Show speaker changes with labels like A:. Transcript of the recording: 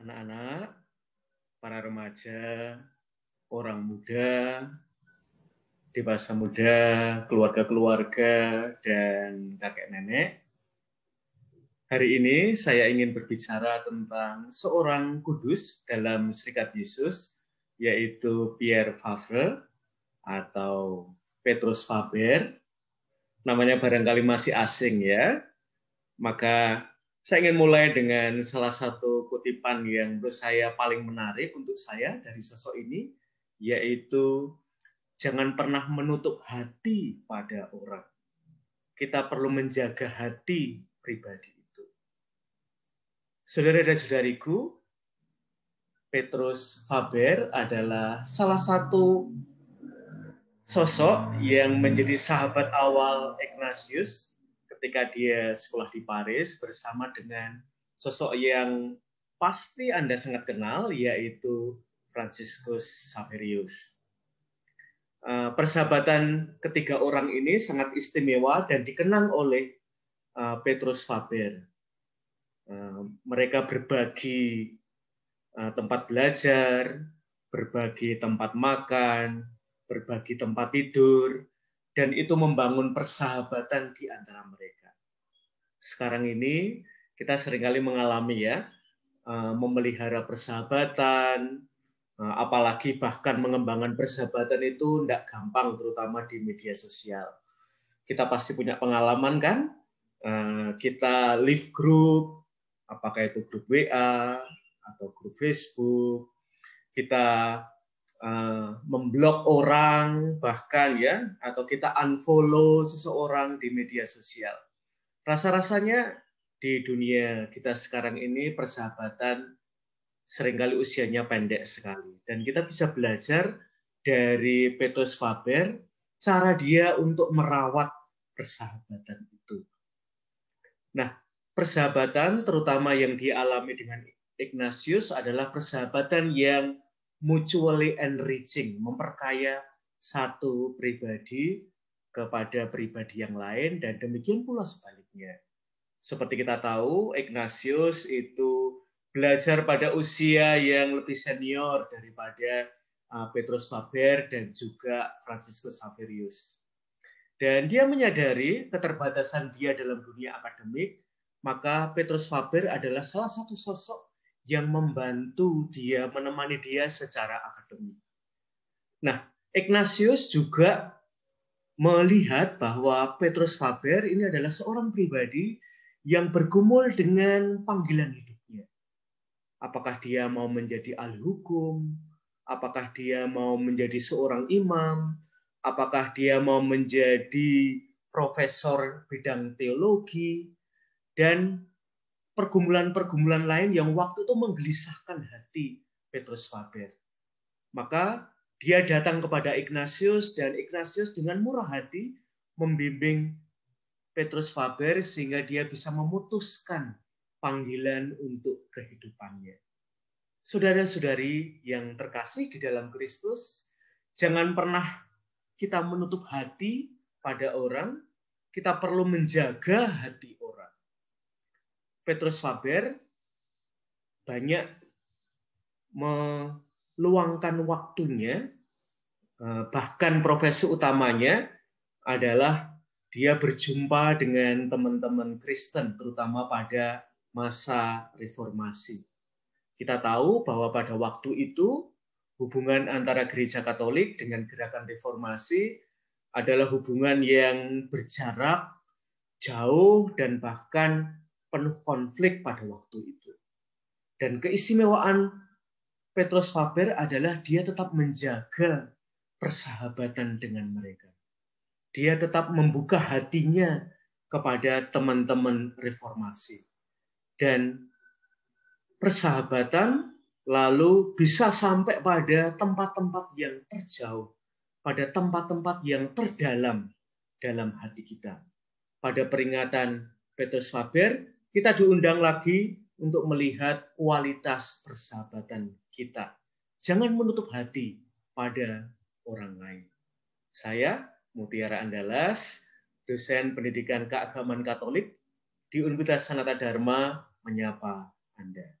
A: anak-anak, para remaja, orang muda, dewasa muda, keluarga-keluarga, dan kakek nenek. Hari ini saya ingin berbicara tentang seorang kudus dalam Serikat Yesus, yaitu Pierre Fabre atau Petrus Faber. Namanya barangkali masih asing ya. Maka saya ingin mulai dengan salah satu kutipan yang menurut saya paling menarik untuk saya dari sosok ini, yaitu jangan pernah menutup hati pada orang. Kita perlu menjaga hati pribadi itu. Saudara dan saudariku, Petrus Faber adalah salah satu sosok yang menjadi sahabat awal Ignatius ketika dia sekolah di Paris bersama dengan sosok yang pasti Anda sangat kenal, yaitu Franciscus Saverius. Persahabatan ketiga orang ini sangat istimewa dan dikenang oleh Petrus Faber. Mereka berbagi tempat belajar, berbagi tempat makan, berbagi tempat tidur, dan itu membangun persahabatan di antara mereka. Sekarang ini kita seringkali mengalami ya, memelihara persahabatan, apalagi bahkan mengembangkan persahabatan itu tidak gampang, terutama di media sosial. Kita pasti punya pengalaman kan? Kita leave group, apakah itu grup WA atau grup Facebook, kita memblok orang bahkan ya, atau kita unfollow seseorang di media sosial. Rasa-rasanya di dunia kita sekarang ini persahabatan seringkali usianya pendek sekali. Dan kita bisa belajar dari Petrus Faber cara dia untuk merawat persahabatan itu. Nah, persahabatan terutama yang dialami dengan Ignatius adalah persahabatan yang mutually enriching, memperkaya satu pribadi kepada pribadi yang lain, dan demikian pula sebaliknya. Seperti kita tahu, Ignatius itu belajar pada usia yang lebih senior daripada Petrus Faber dan juga Franciscus Saverius. Dan dia menyadari keterbatasan dia dalam dunia akademik, maka Petrus Faber adalah salah satu sosok yang membantu dia, menemani dia secara akademik. Nah, Ignatius juga melihat bahwa Petrus Faber ini adalah seorang pribadi yang bergumul dengan panggilan hidupnya. Apakah dia mau menjadi ahli hukum? Apakah dia mau menjadi seorang imam? Apakah dia mau menjadi profesor bidang teologi? Dan pergumulan-pergumulan lain yang waktu itu menggelisahkan hati Petrus Faber. Maka dia datang kepada Ignatius, dan Ignatius dengan murah hati membimbing Petrus Faber sehingga dia bisa memutuskan panggilan untuk kehidupannya. Saudara-saudari yang terkasih di dalam Kristus, jangan pernah kita menutup hati pada orang, kita perlu menjaga hati orang. Petrus Faber banyak meluangkan waktunya, bahkan profesi utamanya adalah dia berjumpa dengan teman-teman Kristen, terutama pada masa reformasi. Kita tahu bahwa pada waktu itu hubungan antara gereja Katolik dengan gerakan reformasi adalah hubungan yang berjarak jauh dan bahkan penuh konflik pada waktu itu. Dan keistimewaan Petrus Faber adalah dia tetap menjaga persahabatan dengan mereka. Dia tetap membuka hatinya kepada teman-teman reformasi. Dan persahabatan lalu bisa sampai pada tempat-tempat yang terjauh, pada tempat-tempat yang terdalam dalam hati kita. Pada peringatan Petrus Faber, kita diundang lagi untuk melihat kualitas persahabatan kita. Jangan menutup hati pada orang lain. Saya, Mutiara Andalas, dosen pendidikan keagamaan Katolik di Universitas Sanata Dharma, menyapa Anda.